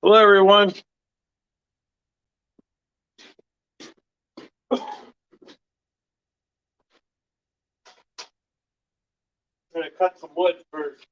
Hello, everyone. I'm going to cut some wood first.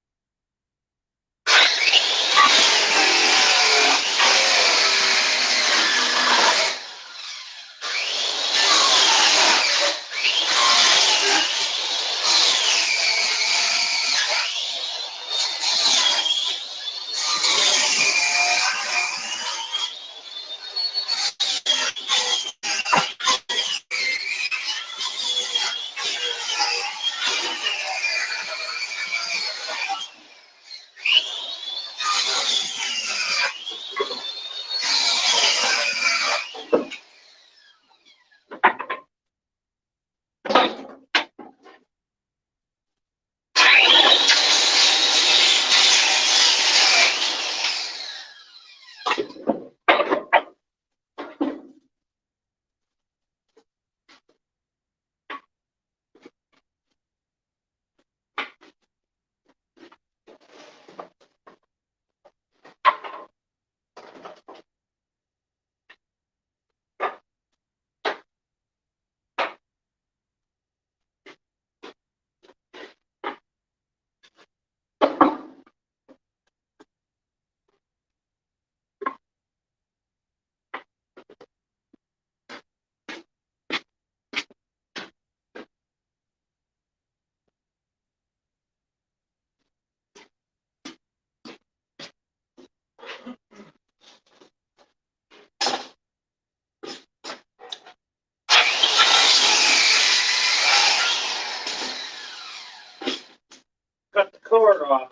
Cut the cord off.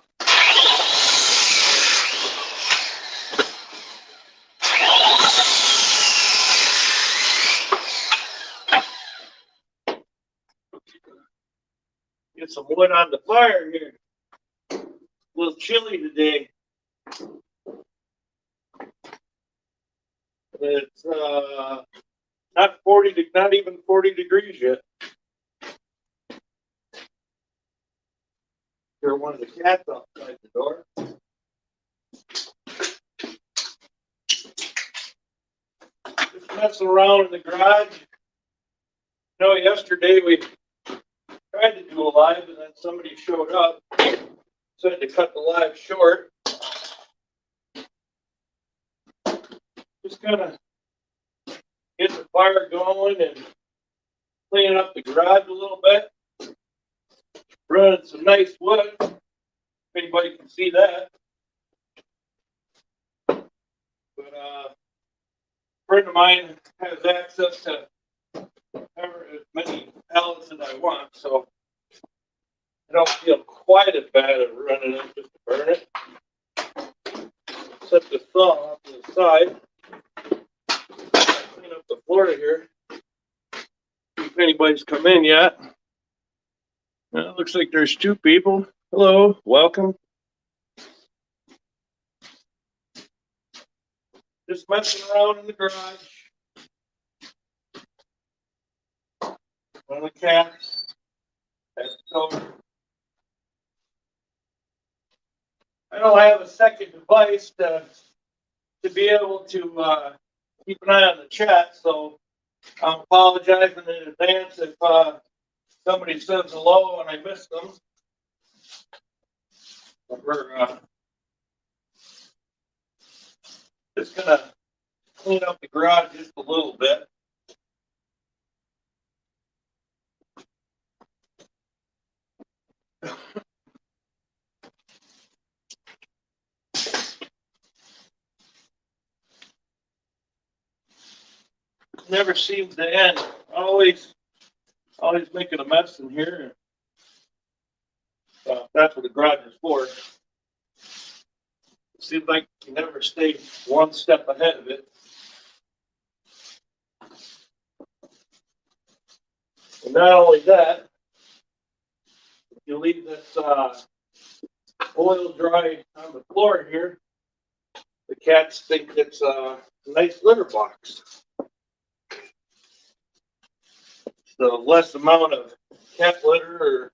Get some wood on the fire here. A little chilly today. It's not even 40 degrees yet. Hear one of the cats outside the door. Just messing around in the garage. You know, yesterday we tried to do a live and then somebody showed up. So I had to cut the live short. Just kind of get the fire going and cleaning up the garage a little bit. Running some nice wood, if anybody can see that. But a friend of mine has access to as many pellets as I want, so I don't feel quite as bad as running it just to burn it. Set the saw off to the side. Clean up the floor here. See if anybody's come in yet. Well, it looks like there's two people. Hello, welcome. Just messing around in the garage. One of the cats has over. I don't have a second device to be able to keep an eye on the chat, so I'm apologizing in advance if somebody says hello and I miss them. We're just gonna clean up the garage just a little bit. Never seems to end. Always making a mess in here. That's what the garage is for. It seems like you never stay one step ahead of it. And not only that, if you leave this oil dry on the floor here, the cats think it's a nice litter box. So less amount of cat litter or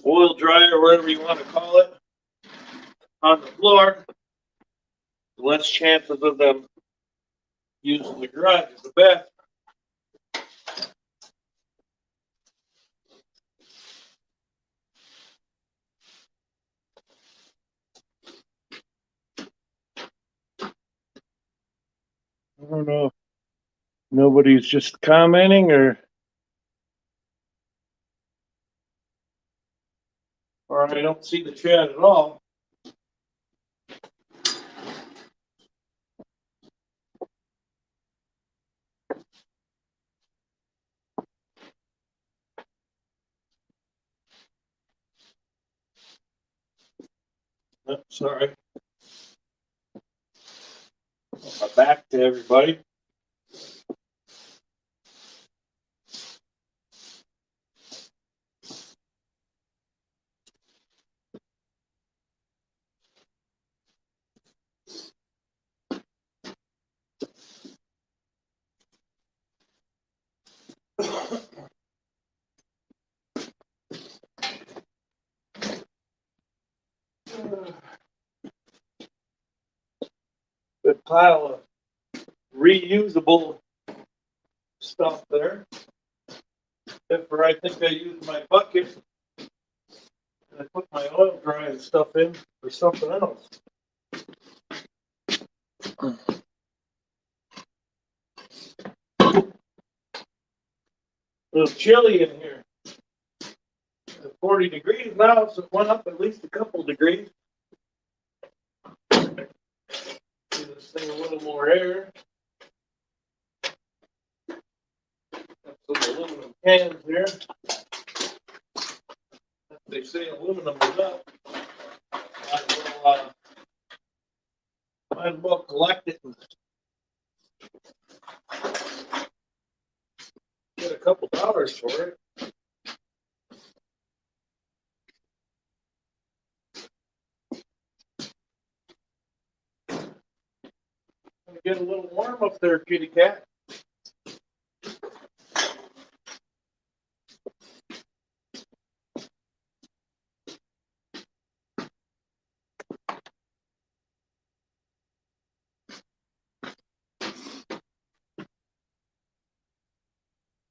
oil dry or whatever you want to call it on the floor, the less chances of them using the garage as a bathroom. I don't know if nobody's just commenting or I don't see the chat at all. Oh, sorry. Back to everybody. Good pile of reusable stuff there. Except for I think I used my bucket and I put my oil drying stuff in for something else. A little chilly in here. It's 40 degrees now, so it went up at least a couple degrees. Give this thing a little more air. Got some aluminum cans here. They say aluminum is up. Might as well collect it and get a couple dollars for it. Get a little warm up there, kitty cat.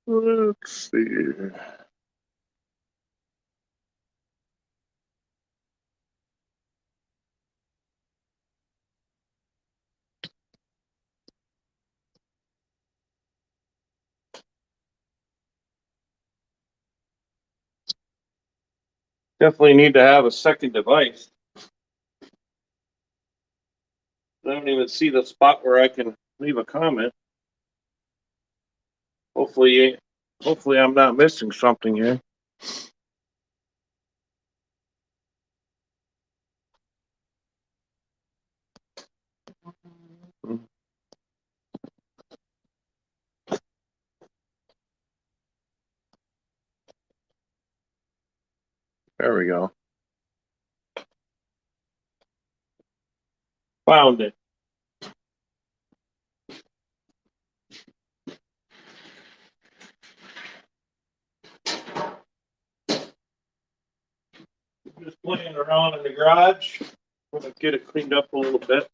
Let's see. Definitely need to have a second device. I don't even see the spot where I can leave a comment. Hopefully I'm not missing something here. There we go. Found it. Just playing around in the garage. I'm gonna get it cleaned up a little bit.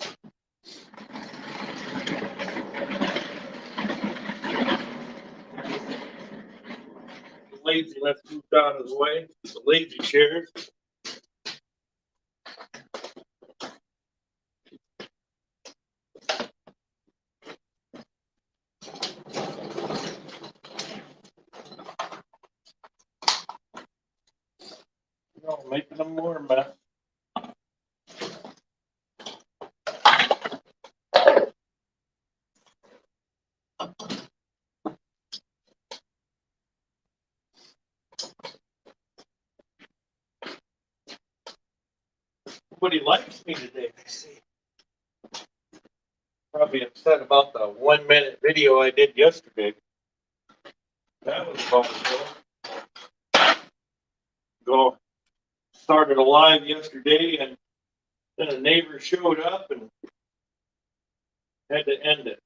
The lazy left moved out of the way. The lazy chairs. Making them more mess. Nobody likes me today, I see. Probably upset about the 1 minute video I did yesterday. That was fun. Go started a live yesterday and then a neighbor showed up and had to end it.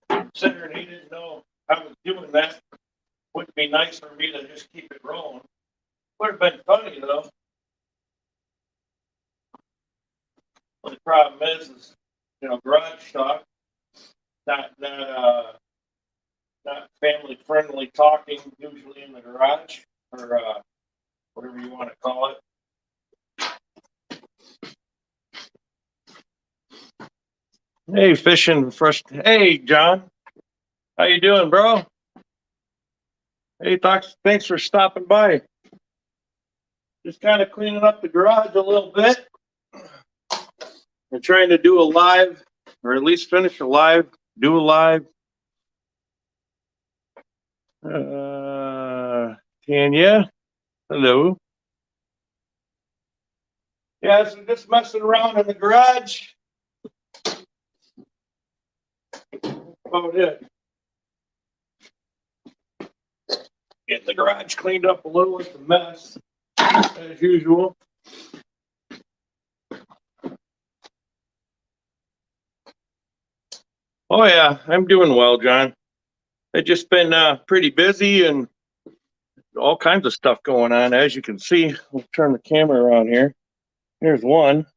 Considering he didn't know I was doing that, wouldn't be nice for me to just keep it rolling. Would have been funny though. this is, garage talk, not family friendly talking usually in the garage or whatever you want to call it. Hey, fishing fresh. Hey, John, how you doing, bro? Hey, thanks for stopping by. Just kind of cleaning up the garage a little bit. I'm trying to do a live, or at least finish a live, do a live. Tanya, hello. Yeah, so just messing around in the garage. About it. Get the garage cleaned up a little. It's a mess, as usual. Oh yeah, I'm doing well, John. I've just been pretty busy and all kinds of stuff going on. As you can see, I'll turn the camera around here. Here's one.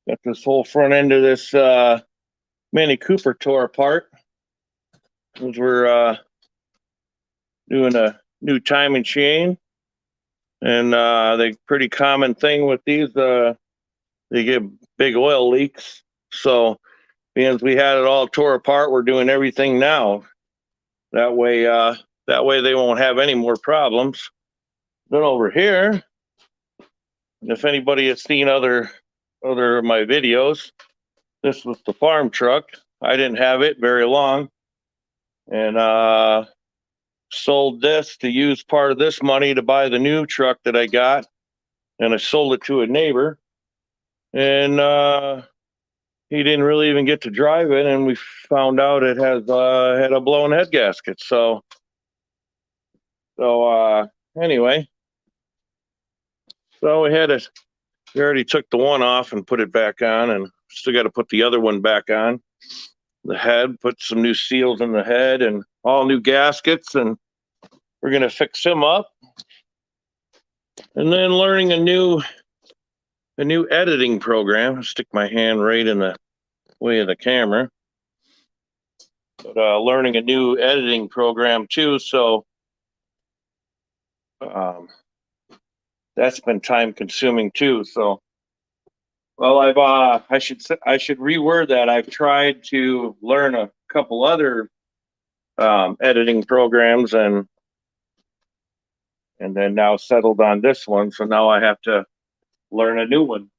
Got this whole front end of this Mini Cooper tore apart. As we're doing a new timing chain. And the pretty common thing with these, they get big oil leaks. So, because we had it all tore apart, we're doing everything now. That way they won't have any more problems. Then over here, if anybody has seen other of my videos, this was the farm truck. I didn't have it very long, and sold this to use part of this money to buy the new truck that I got, and I sold it to a neighbor, and he didn't really even get to drive it, and we found out it has had a blown head gasket. So anyway, so we already took the one off and put it back on, and still got to put the other one back on. The head, put some new seals in the head and all new gaskets, and we're gonna fix him up. And then learning a new editing program. I'll stick my hand right in the way of the camera. But learning a new editing program too, so that's been time consuming too. So, well, I should reword that. I've tried to learn a couple other editing programs, and then now settled on this one. So now I have to learn a new one.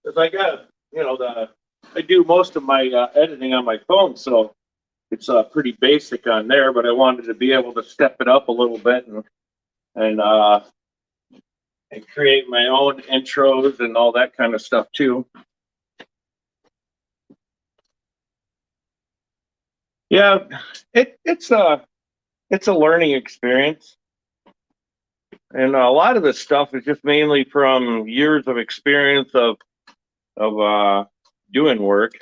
Because I got, I do most of my editing on my phone, so it's pretty basic on there. But I wanted to be able to step it up a little bit and create my own intros and all that kind of stuff too. Yeah, it's a learning experience, and a lot of this stuff is just mainly from years of experience of doing work.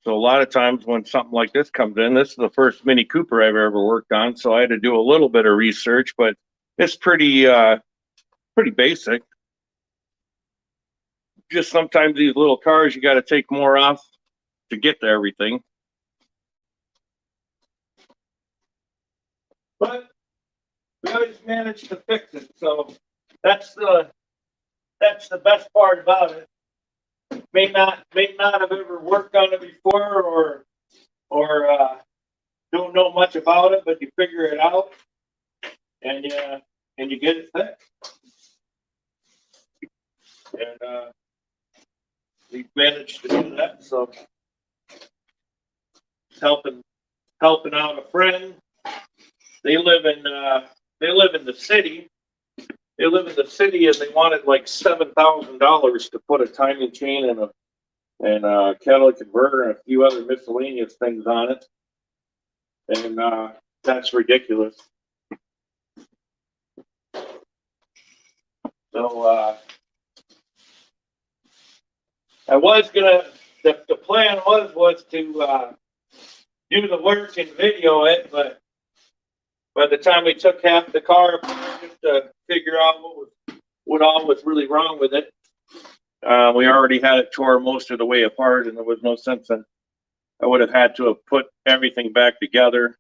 So a lot of times when something like this comes in, this is the first Mini Cooper I've ever worked on, so I had to do a little bit of research, but it's pretty basic. Just sometimes these little cars, you got to take more off to get to everything. But we always managed to fix it, so that's the best part about it. May not have ever worked on it before, or don't know much about it, but you figure it out, and you get it fixed. And we managed to do that. So helping out a friend. They live in the city. They live in the city, and they wanted like $7,000 to put a timing chain and a catalytic converter and a few other miscellaneous things on it, and that's ridiculous. So I was gonna. The plan was to do the work and video it, but by the time we took half the car apart, to figure out what all was really wrong with it. We already had it tore most of the way apart, and there was no sense in. I would have had to have put everything back together,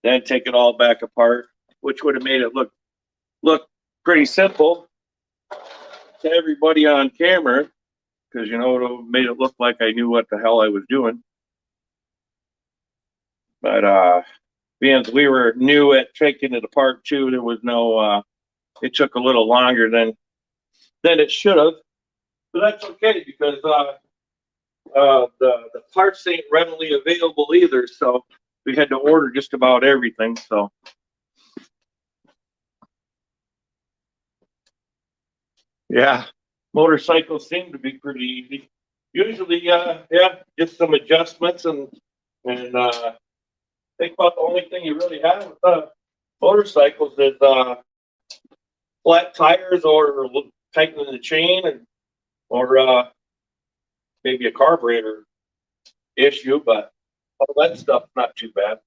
then take it all back apart, which would have made it look pretty simple to everybody on camera, because it would have made it look like I knew what the hell I was doing. But being we were new at taking it apart too, there was no. It took a little longer than it should have, but that's okay because the parts ain't readily available either, so we had to order just about everything. So yeah, motorcycles seem to be pretty easy. Usually, yeah, just some adjustments and think about the only thing you really have with motorcycles is flat tires or tightening the chain or maybe a carburetor issue, but all that stuff's not too bad.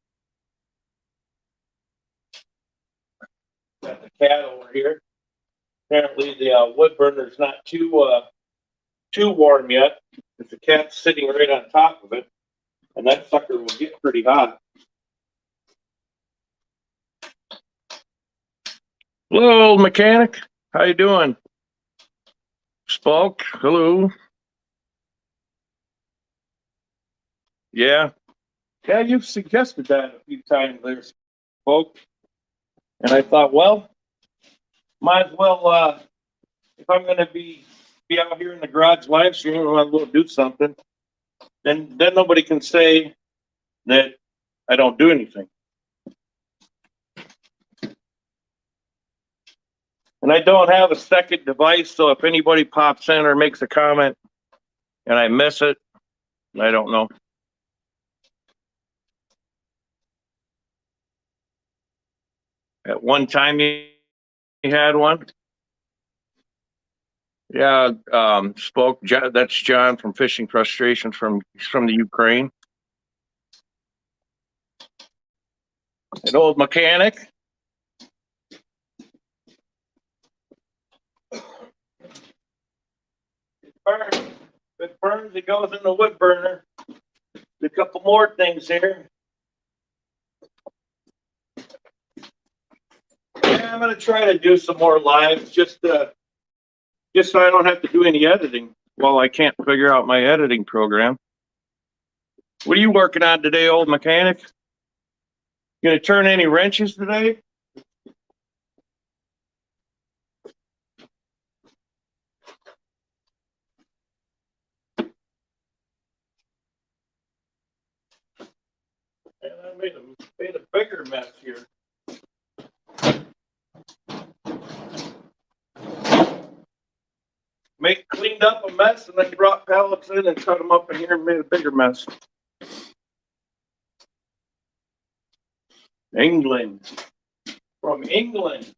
Got the cat over here. Apparently the wood burner's not too warm yet. If the cat's sitting right on top of it, and that sucker will get pretty hot. Hello, old mechanic. How you doing? Spoke. Hello. Yeah. Yeah, you've suggested that a few times there, Spoke. And I thought, well, might as well, if I'm going to be out here in the garage live stream, I might as well do something. Then nobody can say that I don't do anything. And I don't have a second device, so if anybody pops in or makes a comment and I miss it, I don't know. At one time you had one? Yeah, Spoke. That's John from Fishing Frustrations from the Ukraine. An old mechanic. If it burns, it goes in the wood burner. A couple more things here. Yeah, I'm gonna try to do some more lives just so I don't have to do any editing while I can't figure out my editing program. What are you working on today, old mechanic? Gonna turn any wrenches today? And I made a bigger mess here. Cleaned up a mess and then brought pallets in and cut them up in here and made a bigger mess. England. From England.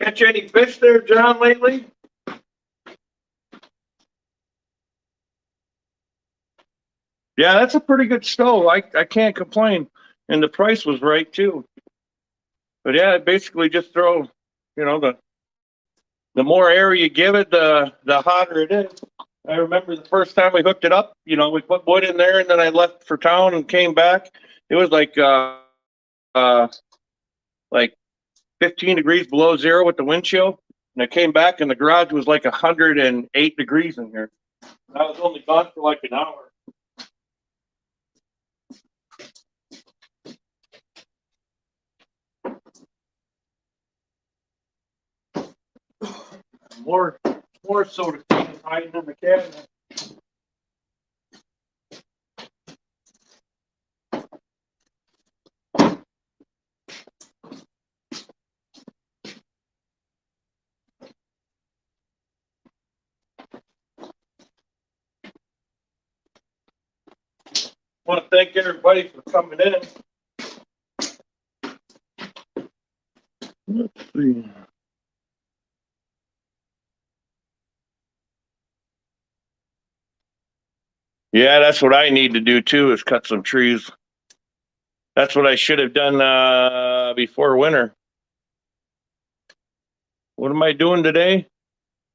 Catch any fish there, John, lately? Yeah, that's a pretty good stove. I can't complain. And the price was right too. But yeah, basically just throw, the more air you give it, the hotter it is. I remember the first time we hooked it up, we put wood in there and then I left for town and came back. It was like 15 degrees below zero with the wind chill. And I came back and the garage was like 108 degrees in here. I was only gone for like an hour. More soda cans hiding in the cabinet. Want to thank everybody for coming in. Let's see. Yeah, that's what I need to do too, is cut some trees. That's what I should have done before winter. What am I doing today?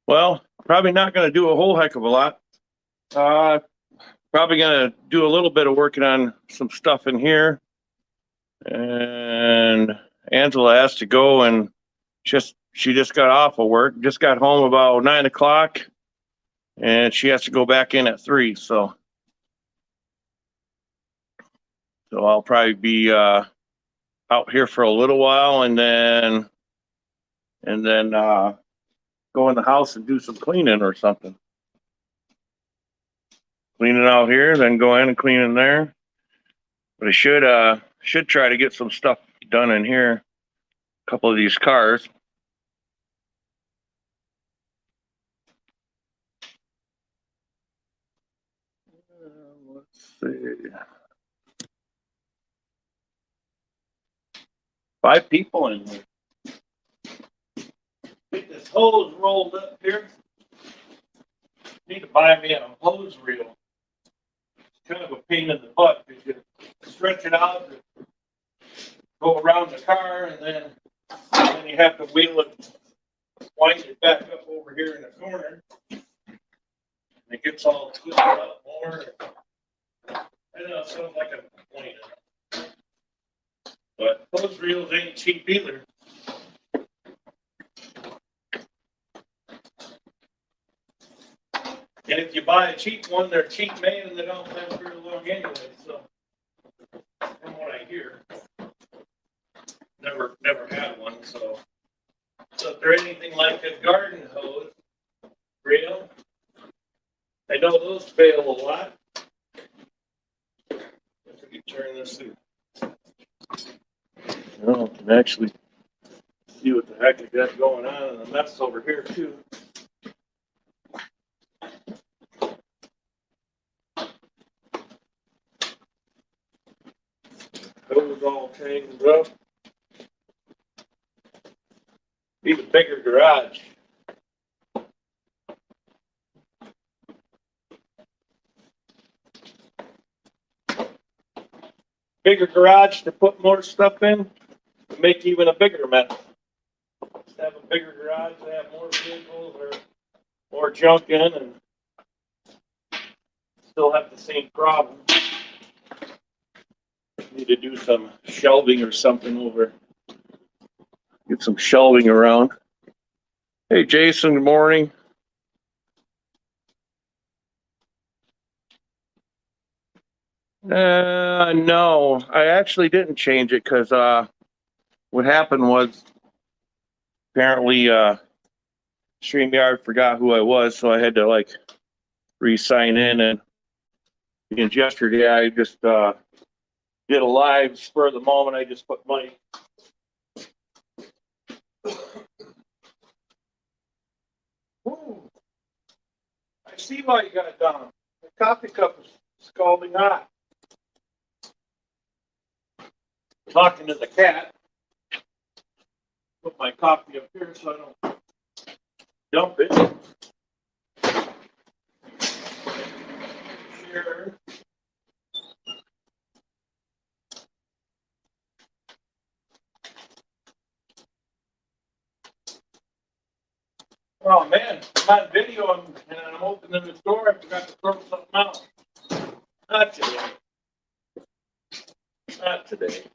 Well, probably not going to do a whole heck of a lot. Uh, Probably going to do a little bit of working on some stuff in here. And Angela has to go, and she just got off of work, just got home about 9 o'clock, and she has to go back in at 3. So I'll probably be out here for a little while, and then go in the house and do some cleaning or something. Cleaning out here, then go in and clean in there. But I should try to get some stuff done in here. A couple of these cars. Let's see. 5 people in here. Get this hose rolled up here. Need to buy me a hose reel. It's kind of a pain in the butt because you stretch it out, go around the car, and then you have to wheel it, wind it back up over here in the corner. And it gets all twisted up more. I know it sounds like I'm complaining, but hose reels ain't cheap either. And if you buy a cheap one, they're cheap made and they don't last very long anyway. So, from what I hear, never had one. So if they're anything like a garden hose reel, I know those fail a lot. If you turn this through, I can actually see what the heck I got going on in the mess over here too. Those all tangled up. Need a bigger garage. Bigger garage to put more stuff in, to make even a bigger mess. Just have a bigger garage to have more vehicles or more junk in and still have the same problem. Need to do some shelving or something over. Get some shelving around. Hey, Jason, good morning. No, I actually didn't change it because what happened was apparently StreamYard forgot who I was, so I had to like re-sign in. And yesterday I just did a live spur of the moment. I just put my I see why you got it down. The coffee cup is scalding hot. Talking to the cat. Put my coffee up here so I don't dump it. Sure. Oh man, I'm on video and I'm opening the door. I forgot to throw something out. Not today. Not today.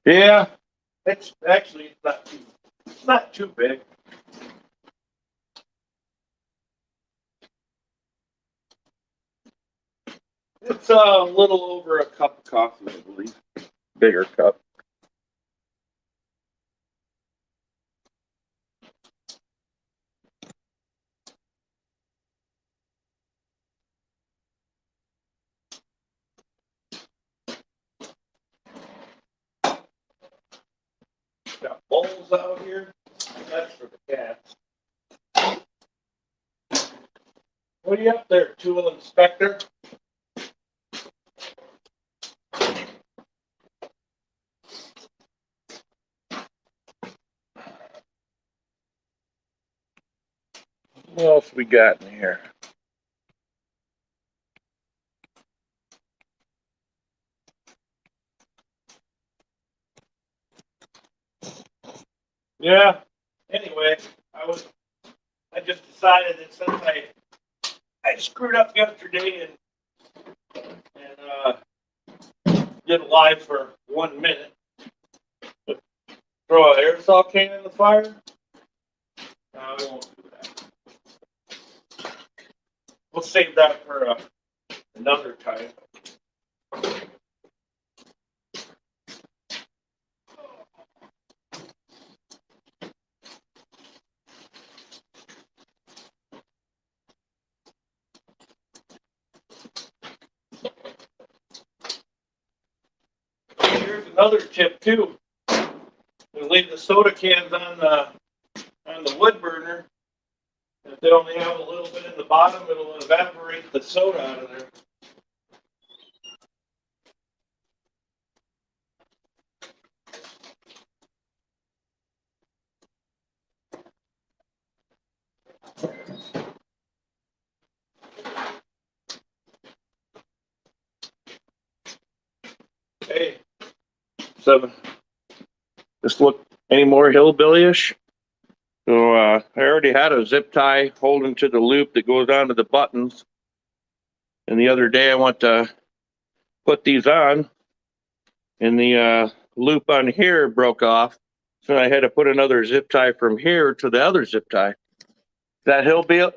Yeah, it's actually it's not too big. It's a little over a cup of coffee, I believe. Bigger cup. shelves out here. That's for the cats. What are you up there, tool inspector? What else we got in here? Yeah. Anyway, I just decided that since I screwed up yesterday and did live for 1 minute, throw an aerosol can in the fire. No, we won't do that. We'll save that for another time. Here's another tip too. We leave the soda cans on the wood burner. If they only have a little bit in the bottom, it'll evaporate the soda out of there. Hey, seven. Just look any more hillbilly-ish. So I already had a zip tie holding to the loop that goes onto the buttons. And the other day I went to put these on, and the loop on here broke off. So I had to put another zip tie from here to the other zip tie. That hillbilly,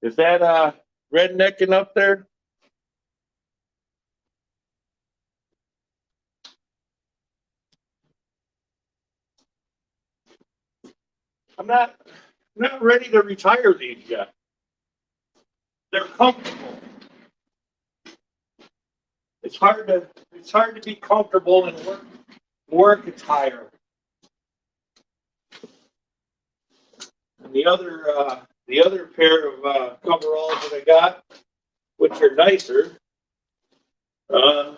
is that rednecking up there? I'm not ready to retire these yet. They're comfortable. It's hard to be comfortable and work attire. And the other pair of coveralls that I got, which are nicer, I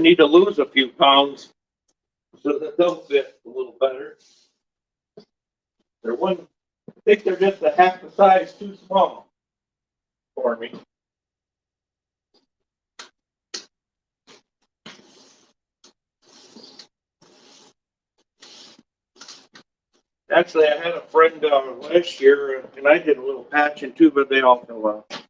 need to lose a few pounds so that they'll fit a little better. I think they're just a half the size too small for me. Actually, I had a friend last year, and I did a little patching too, but they all fell out.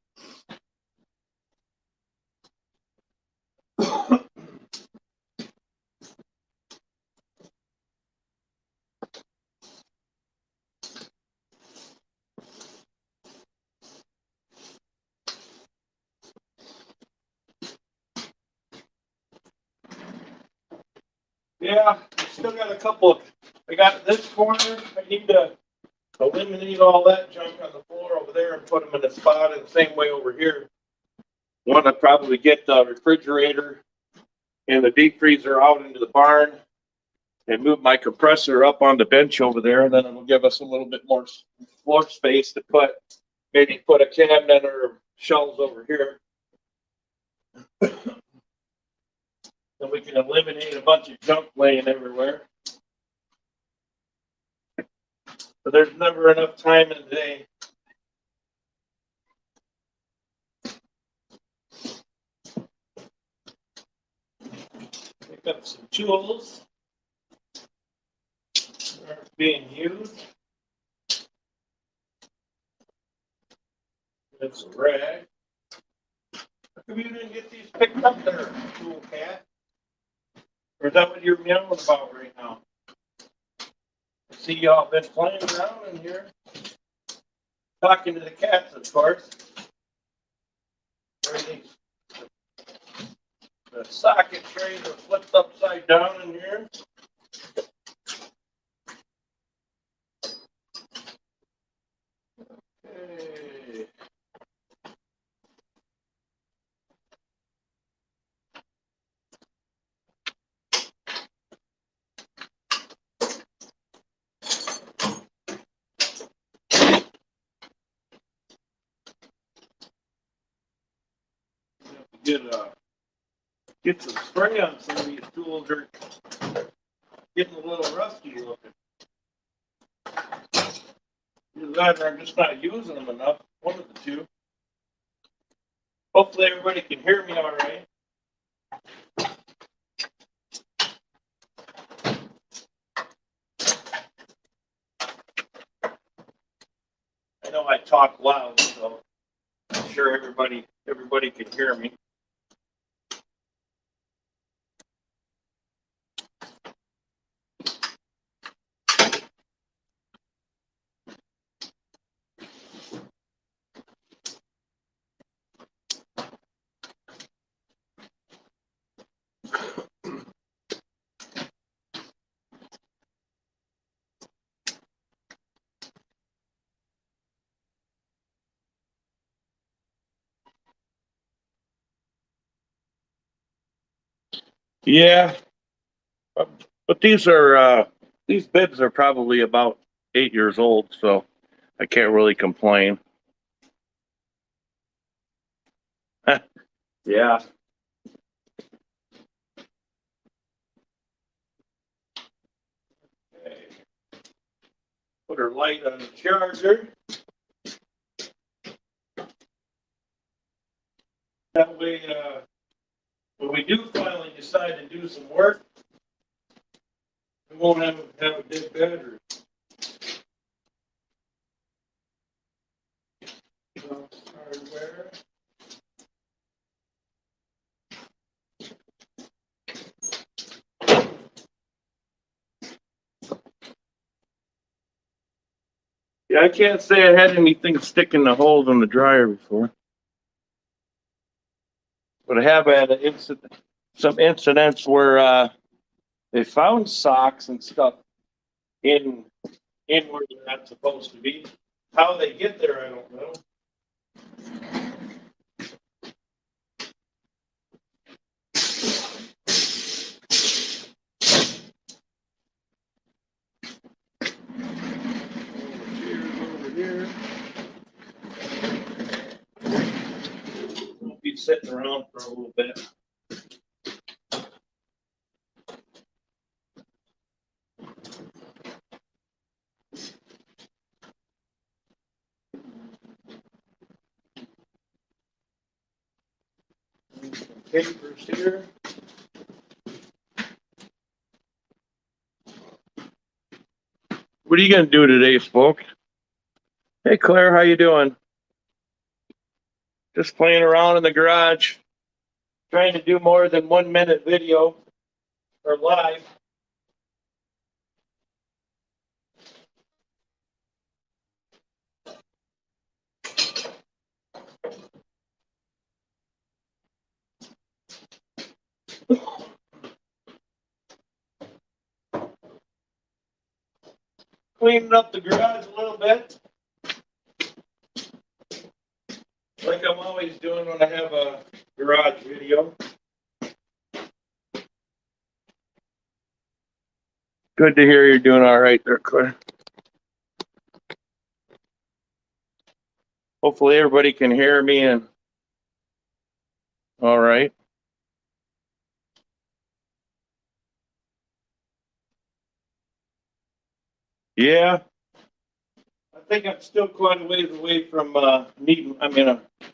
Yeah, still got a couple. I got this corner. I need to eliminate all that junk on the floor over there and put them in a spot in the same way over here. Want to probably get the refrigerator and the deep freezer out into the barn and move my compressor up on the bench over there, and then it'll give us a little bit more floor space to maybe put a cabinet or shelves over here. Then we can eliminate a bunch of junk laying everywhere. But there's never enough time in the day. Pick up some tools that aren't being used. That's a rag. How come you didn't get these picked up there, tool cat? Or is that what you're yelling about right now? I see y'all been playing around in here. Talking to the cats, of course. The socket trays are flipped upside down in here. Okay. get some spray on some of these tools. They're getting a little rusty looking. Either that or I'm just not using them enough. One of the two. Hopefully everybody can hear me all right. I know I talk loud, so I'm sure everybody can hear me. Yeah, but these bibs are probably about 8 years old, so I can't really complain. Yeah. Okay. Put her light on the charger. That way, when we do finally decide to do some work, we won't have a dead battery. Hardware. Yeah, I can't say I had anything sticking the holes in the dryer before. But I have had some incidents where they found socks and stuff in where they're not supposed to be. How they get there, I don't know. Over here. Won't be sitting around for a little bit. Some papers here. What are you gonna do today, Spoke? Hey, Claire, how you doing? Just playing around in the garage, trying to do more than 1 minute video or live. Cleaning up the garage a little bit, like I'm always doing when I have a garage video. Good to hear you're doing all right there, Claire. Hopefully everybody can hear me and all right. Yeah, I think I'm still quite a ways away from needing.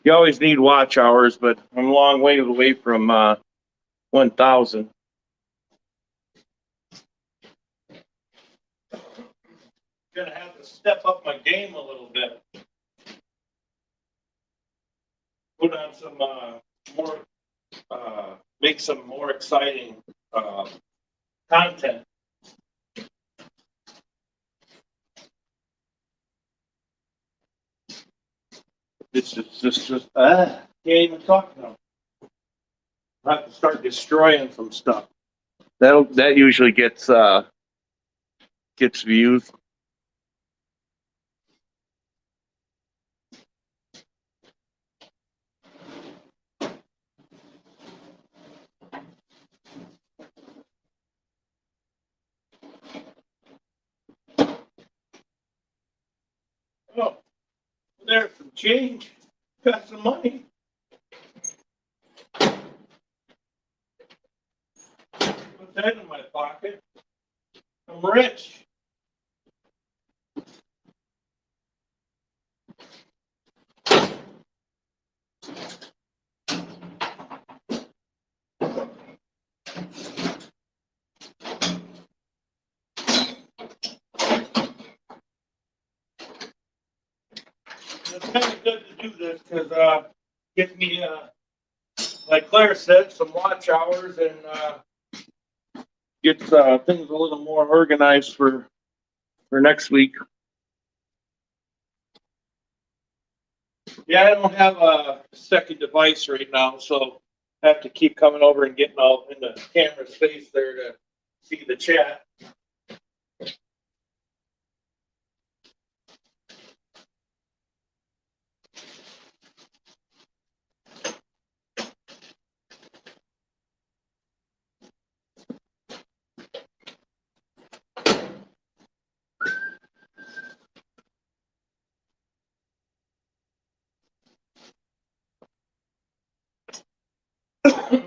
You always need watch hours, but I'm a long way away from 1,000. Gonna have to step up my game a little bit. Put on some more, make some more exciting content. This is just can't even talk now. I have to start destroying some stuff. That usually gets views. Oh, there's some change. Got some money. put that in my pocket. I'm rich. It's kind of good to do this because gives me, like Claire said, some watch hours and gets things a little more organized for next week. Yeah, I don't have a second device right now, so I have to keep coming over and getting all in the camera's face there to see the chat.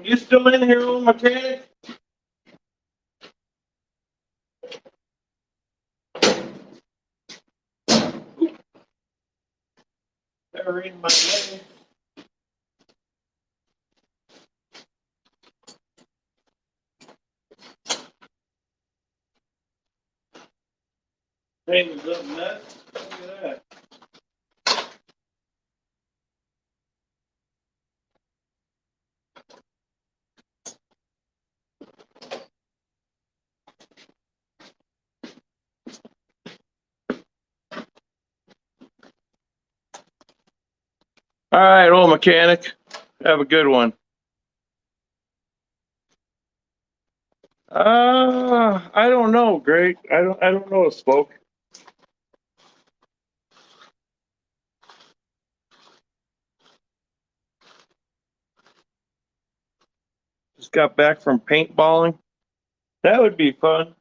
You still in here, old mechanic? They're reading my name. Thing is up nuts. Look at that. All right, old mechanic. Have a good one. I don't know, Greg. I don't know a spoke. Just got back from paintballing. That would be fun.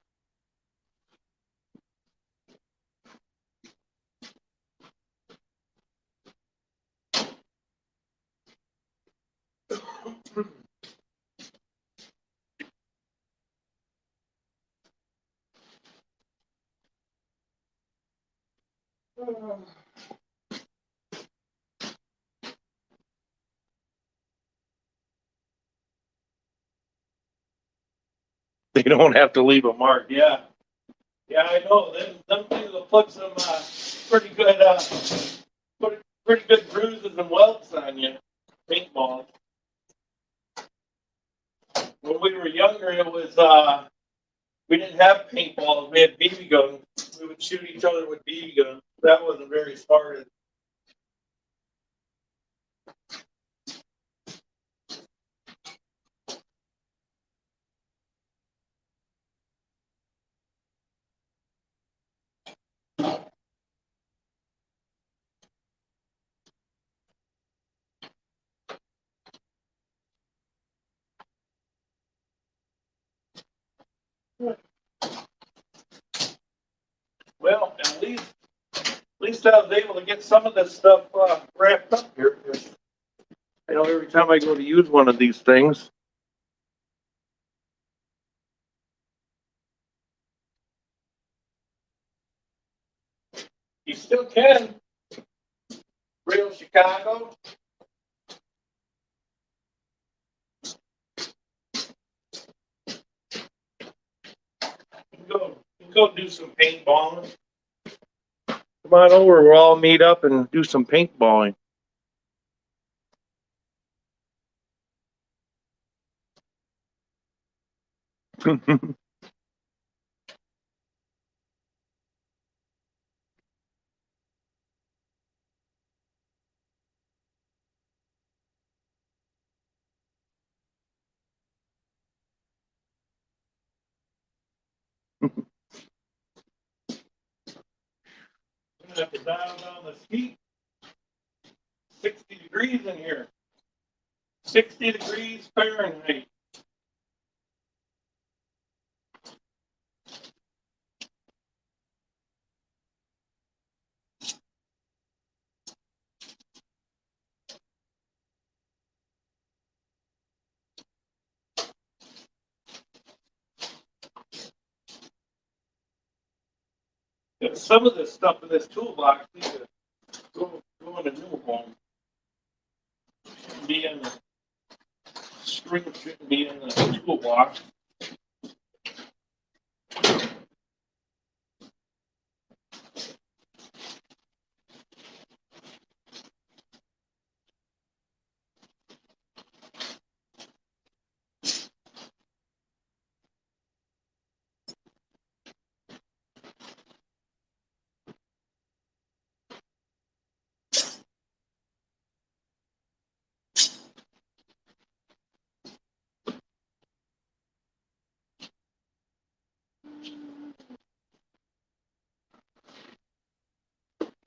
They don't have to leave a mark. Yeah. Yeah, I know. Them things will put some pretty good pretty good bruises and welts on you. Paintball. When we were younger, it was we didn't have paintballs. We had BB guns. We would shoot each other with BB guns. That wasn't very smart. Well, at least I was able to get some of this stuff wrapped up here. I know every time I go to use one of these things. You still can. Real Chicago. You can go do some paintballing. Come on over. We'll all meet up and do some paintballing. I'm gonna have to dial down the heat. 60 degrees in here. 60 degrees Fahrenheit. If some of this stuff in this toolbox needs to go in a new home. Be in the string shouldn't be in the toolbox.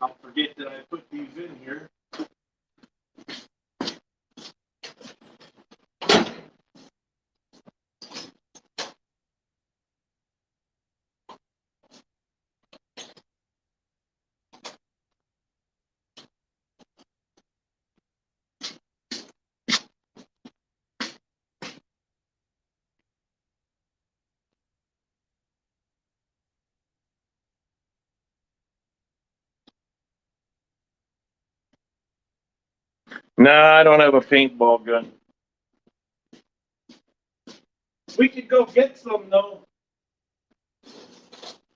I'll forget that I put these in here. No, I don't have a paintball gun. We could go get some though.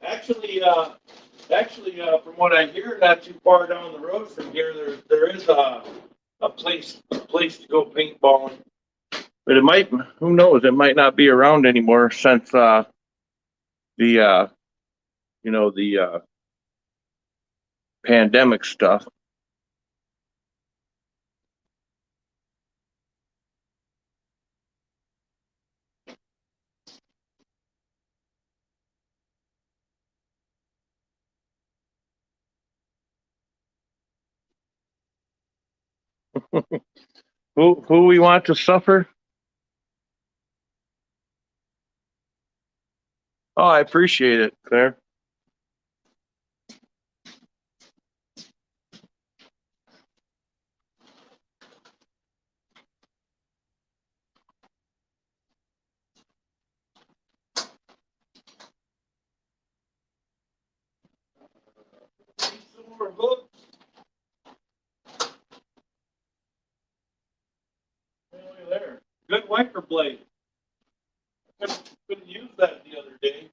Actually, from what I hear, not too far down the road from here, there is a place to go paintballing. But it might, who knows? It might not be around anymore since the the pandemic stuff. Who we want to suffer? Oh, I appreciate it, Claire. Some more books. Anyway, there. Good wiper blade. Couldn't use that the other day.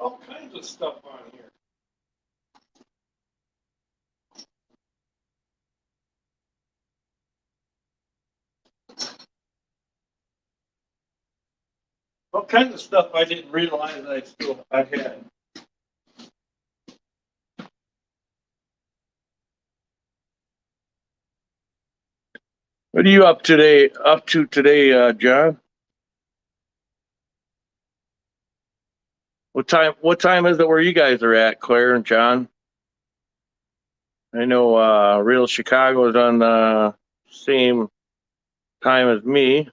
All kinds of stuff on here. All kinds of stuff I didn't realize I had. What are you up to today, John? What time is it where you guys are at, Claire and John? I know Real Chicago is on the same time as me.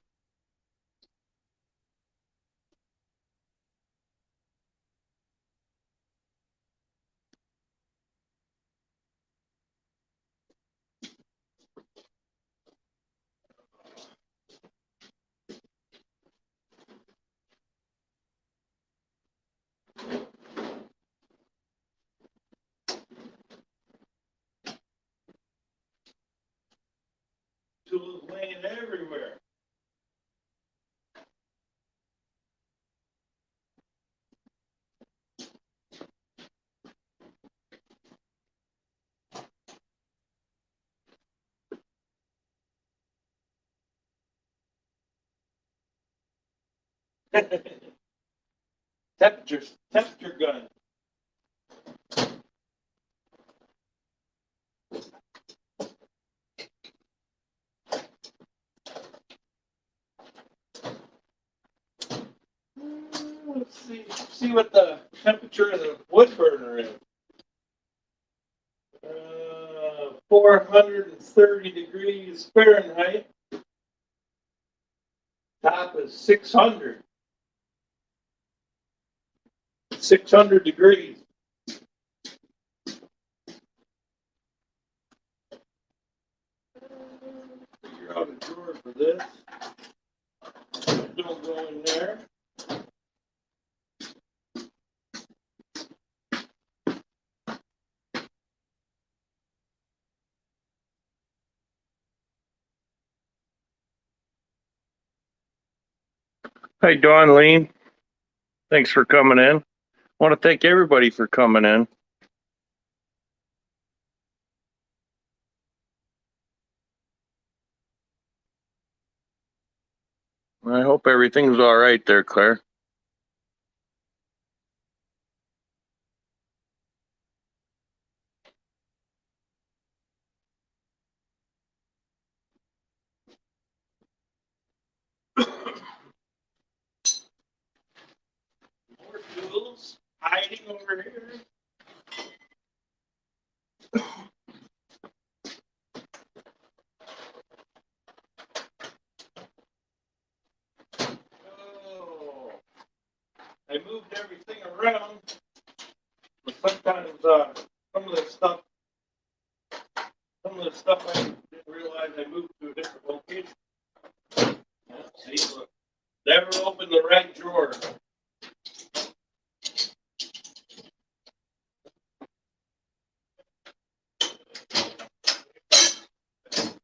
Tools laying everywhere. Temperature gun. Let's see what the temperature of the wood burner is. 430 degrees Fahrenheit. Top is 600. 600 degrees. Hi, Dawn, Lean. Thanks for coming in. I want to thank everybody for coming in. I hope everything's all right there, Claire. More tools hiding over here. Oh, I moved everything around, but sometimes some of the stuff I didn't realize I moved to a different location. Yeah, see, look, never opened the right drawer.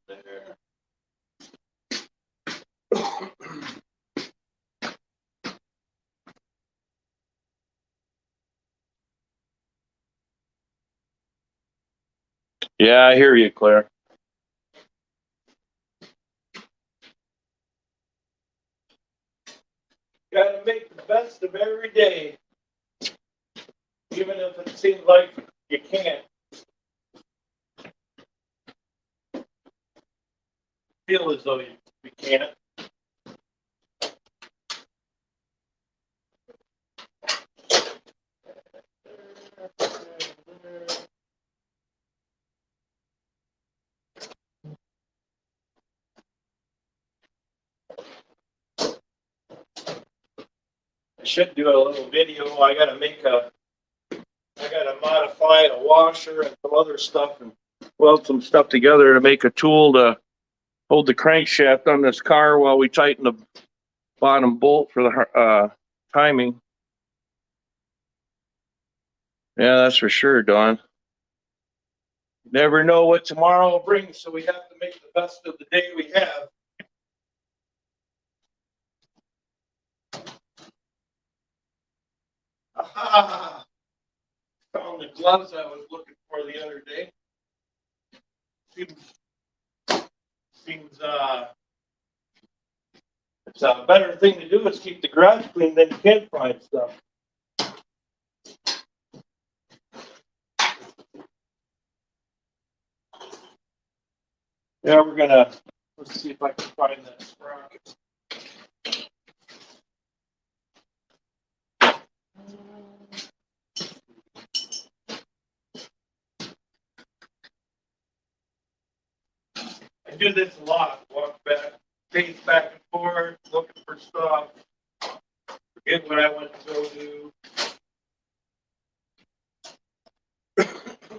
There. Yeah, I hear you, Claire. Gotta make the best of every day, even if it seems like you can't. Feel as though you can't. I should do a little video. I gotta modify a washer and some other stuff and weld some stuff together to make a tool to hold the crankshaft on this car while we tighten the bottom bolt for the timing. Yeah, that's for sure, Don. Never know what tomorrow will bring, so we have to make the best of the day we have. Aha! Found the gloves I was looking for the other day. Seems it's a better thing to do is keep the garage clean than you can find stuff. Yeah, let's see if I can find that sprocket. I do this a lot. Walk back, pace back and forth, looking for stuff. Forget what I want to go do.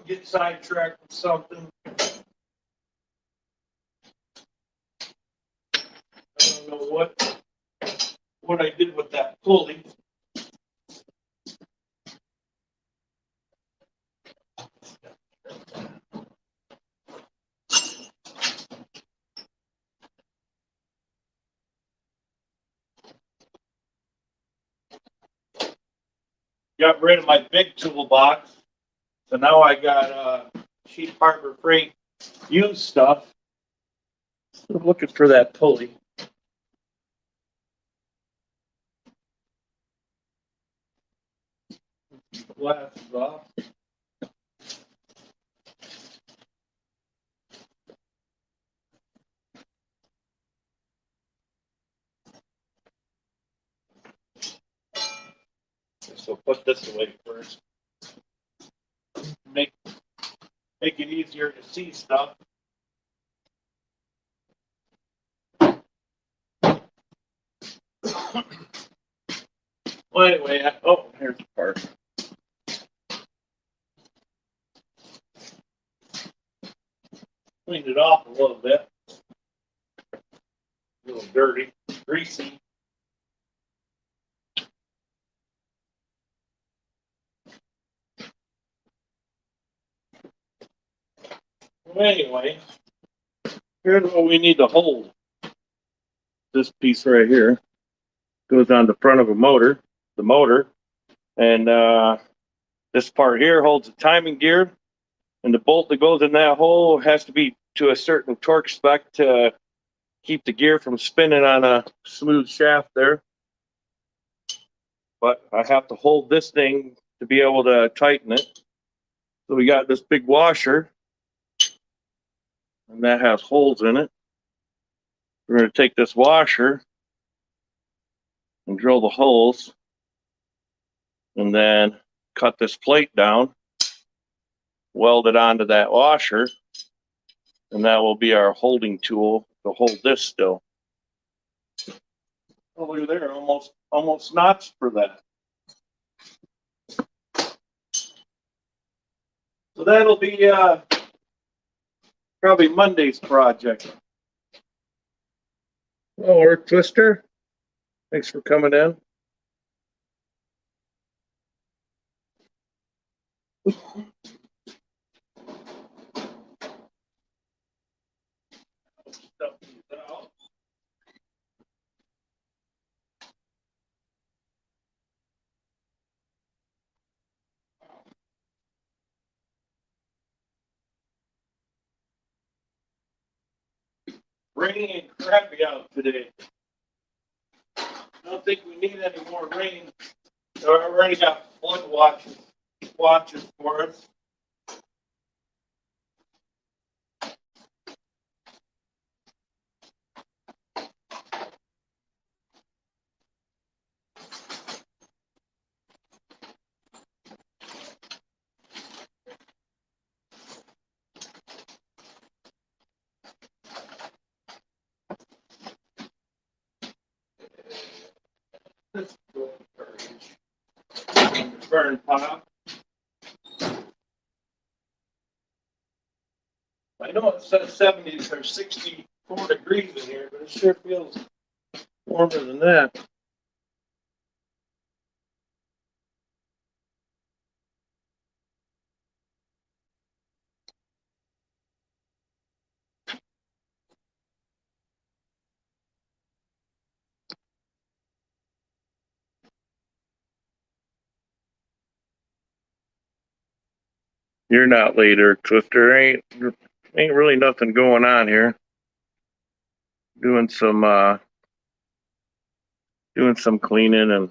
Get sidetracked with something. I don't know what I did with that pulley. Got rid of my big toolbox, so now I got Sheep Harbor Freight used stuff. I'm looking for that pulley. Glasses off. So put this away first. Make it easier to see stuff. Well, anyway, here's the part. Cleaned it off a little bit. A little dirty, greasy. Well, anyway, here's what we need to hold. This piece right here. Goes on the front of the motor, and this part here holds the timing gear, and the bolt that goes in that hole has to be to a certain torque spec to keep the gear from spinning on a smooth shaft there. But I have to hold this thing to be able to tighten it. So we got this big washer, and that has holes in it. We're going to take this washer and drill the holes, and then cut this plate down, weld it onto that washer, and that will be our holding tool to hold this still. Oh, look at there, almost notched for that. So that'll be probably Monday's project. Oh, Earth Twister, thanks for coming in. Rainy and crappy out today. I don't think we need any more rain. We already got flood watches for us. Burn pop. I know it says 70s or 64 degrees in here, but it sure feels warmer than that. You're not later, Twister. Ain't really nothing going on here. Doing some cleaning and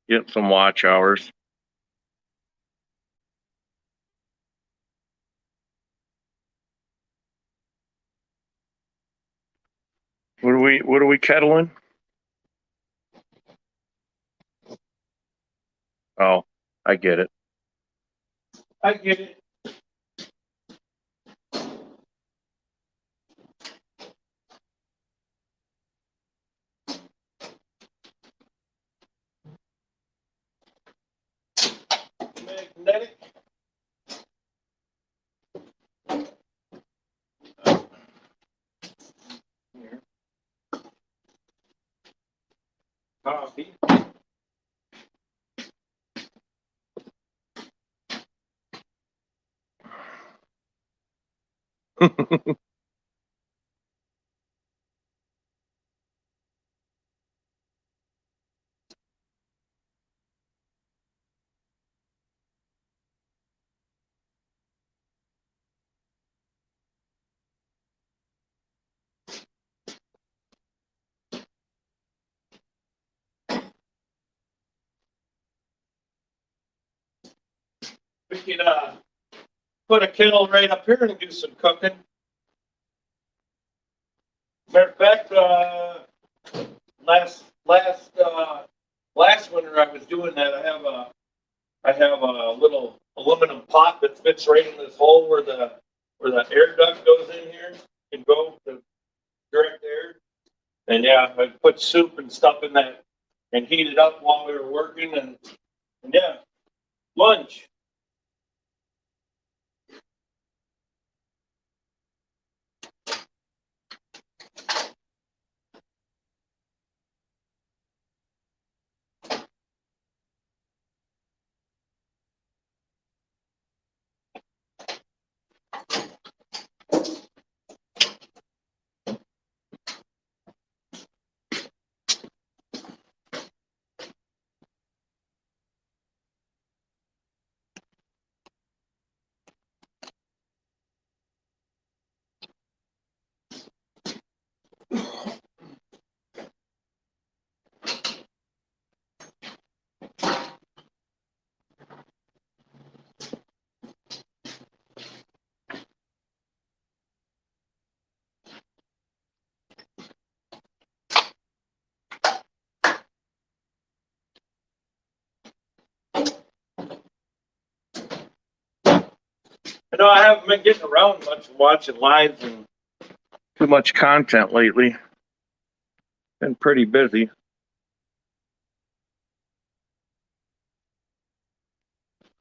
getting some watch hours. What are we kettling? Oh, I get it. I get it. Magnetic. Here. Coffee. We can put a kettle right up here and do some cooking. Matter of fact, last winter I was doing that. I have a little aluminum pot that fits right in this hole where the air duct goes in here and go to direct air. And yeah, I put soup and stuff in that and heat it up while we were working, and yeah, lunch. I know I haven't been getting around much watching lives and too much content lately. Been pretty busy.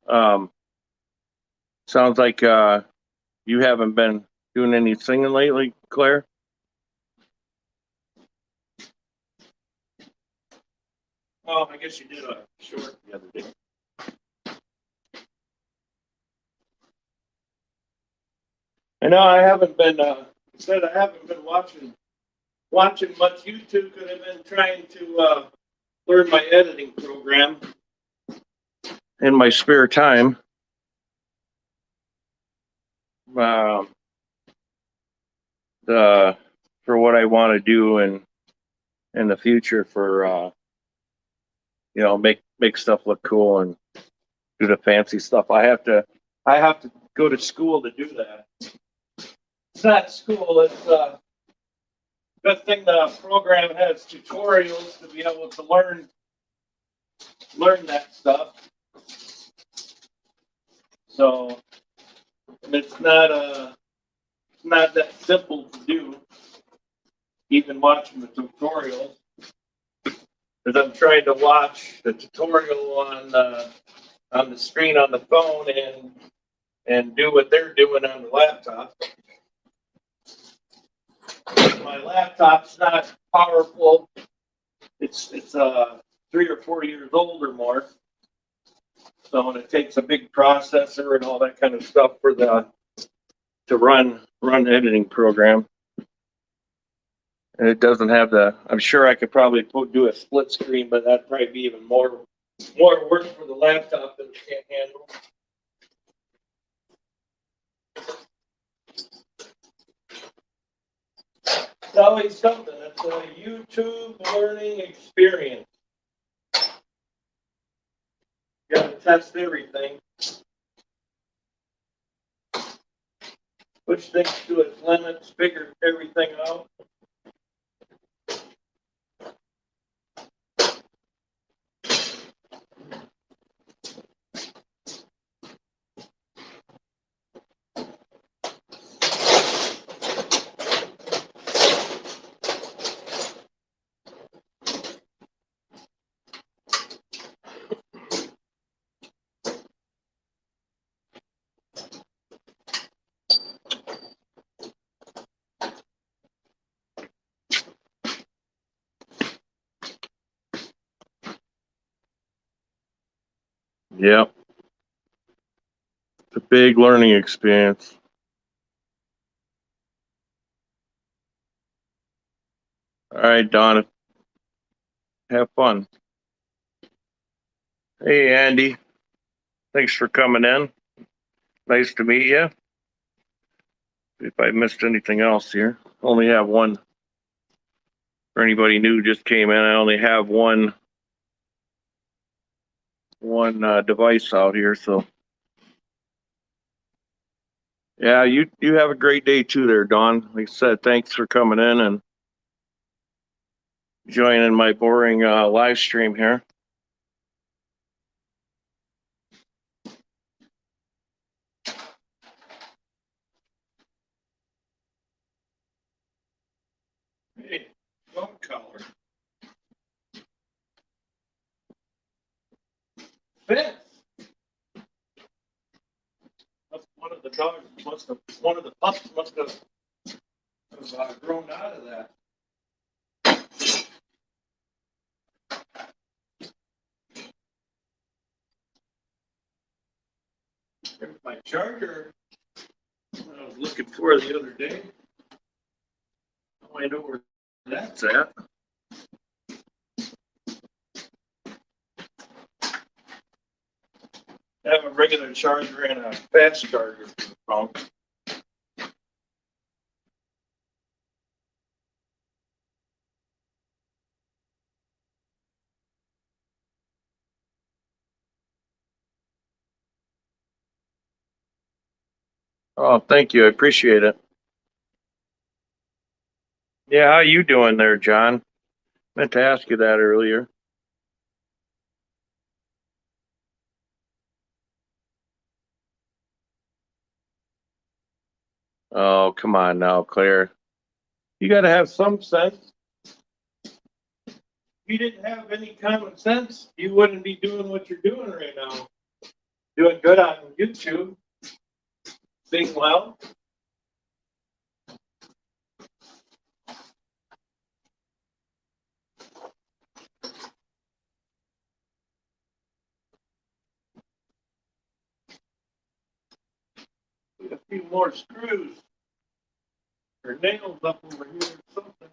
Um, Sounds like you haven't been doing any singing lately, Claire. Oh, I guess you did a short the other day. I know I haven't been. Said I haven't been watching much YouTube because I've been trying to learn my editing program in my spare time. Um, the For what I want to do in the future for make stuff look cool and do the fancy stuff. I have to go to school to do that. It's not school. It's good thing the program has tutorials to be able to learn that stuff. So and it's not that simple to do. Even watching the tutorials, because I'm trying to watch the tutorial on the screen on the phone and do what they're doing on the laptop. My laptop's not powerful. It's 3 or 4 years old or more. So and it takes a big processor and all that kind of stuff to run the editing program. And it doesn't have I'm sure I could probably do a split screen, but that'd probably be even more work for the laptop than it can't handle. It's always something. It's a YouTube learning experience. You got to test everything. Push things to its limits, figure everything out. Yep. It's a big learning experience. All right, Donna. Have fun. Hey, Andy. Thanks for coming in. Nice to meet you. If I missed anything else here, only have one. For anybody new just came in, I only have one device out here. So yeah, you have a great day too, there, Dawn. Like I said, thanks for coming in and joining my boring live stream here. Hey, phone collar. Fence. One of the dogs one of the pups must have grown out of that. There's my charger I was looking for the other day. I know where that's at. I have a regular charger and a fast charger for the phone. Oh, thank you. I appreciate it. Yeah, how you doing there, John? Meant to ask you that earlier. Oh, come on now, Claire. You got to have some sense. If you didn't have any common sense, you wouldn't be doing what you're doing right now. Doing good on YouTube. Sing well. A few more screws or nails up over here or something.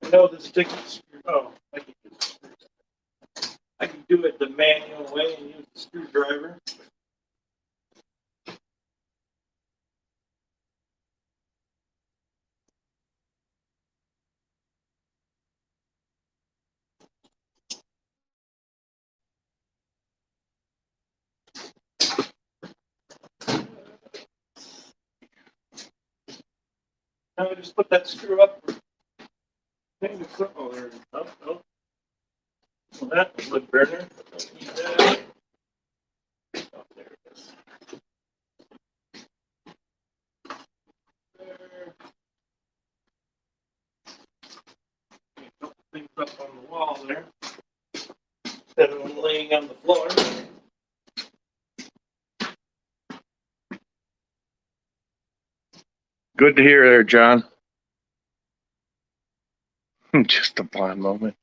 I know the sticky screw. Oh, I can do it the manual way and use the screwdriver. Now I just put that screw up. Maybe oh, there it is. Oh, oh. Well, that was wood burner. Don't need that. Oh, there it is. There. A couple things up on the wall there instead of them laying on the floor. Good to hear there, John. Just a blind moment.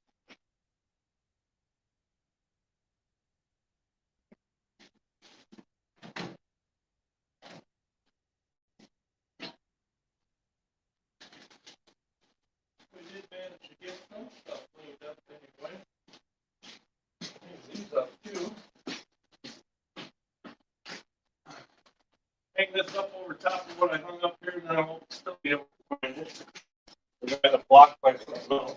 We did manage to get some stuff cleaned up anyway. These up too. Hang this up over top of what I hung up here, and then I won't still be able to find it. I got it blocked by something else.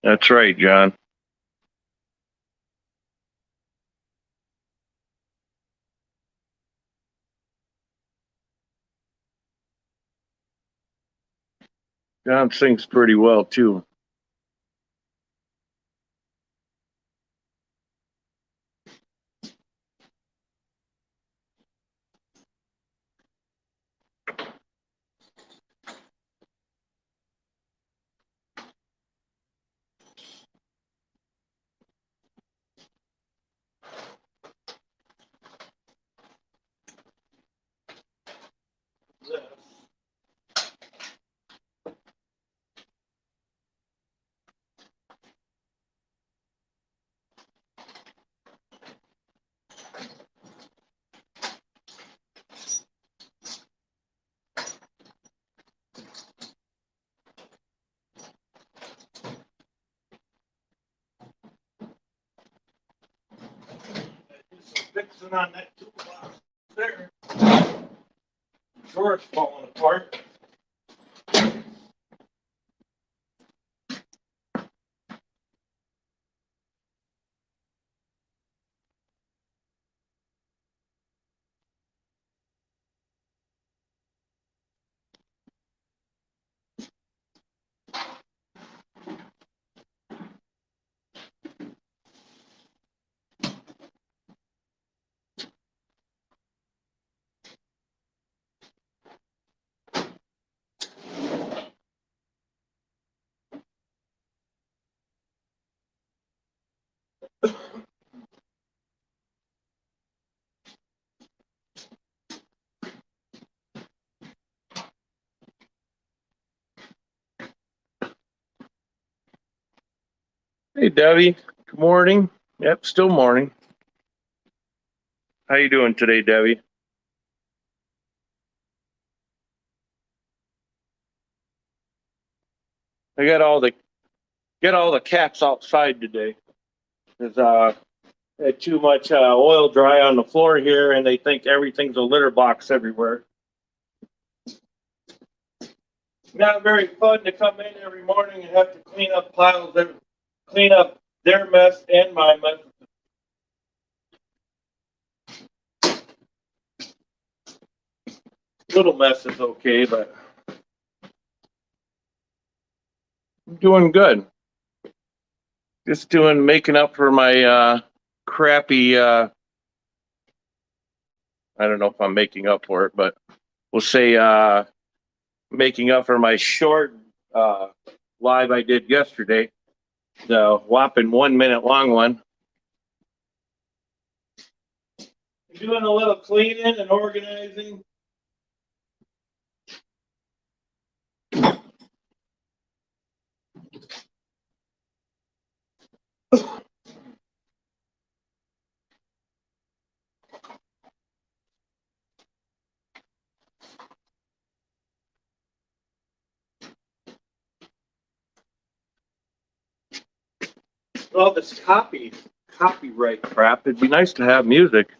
That's right, John. John sings pretty well too. Fixing on that toolbox there. Drawer's falling apart. Hey, Debbie. Good morning. Yep, still morning. How you doing today, Debbie? I got all the cats outside today. There's had too much oil dry on the floor here, and they think everything's a litter box everywhere. Not very fun to come in every morning and have to clean up piles, clean up their mess and my mess. Little mess is okay, but I'm doing good. Just making up for my crappy. I don't know if I'm making up for it, but we'll say making up for my short live I did yesterday. The whopping 1 minute long one. Doing a little cleaning and organizing. All this copyright crap. It'd be nice to have music.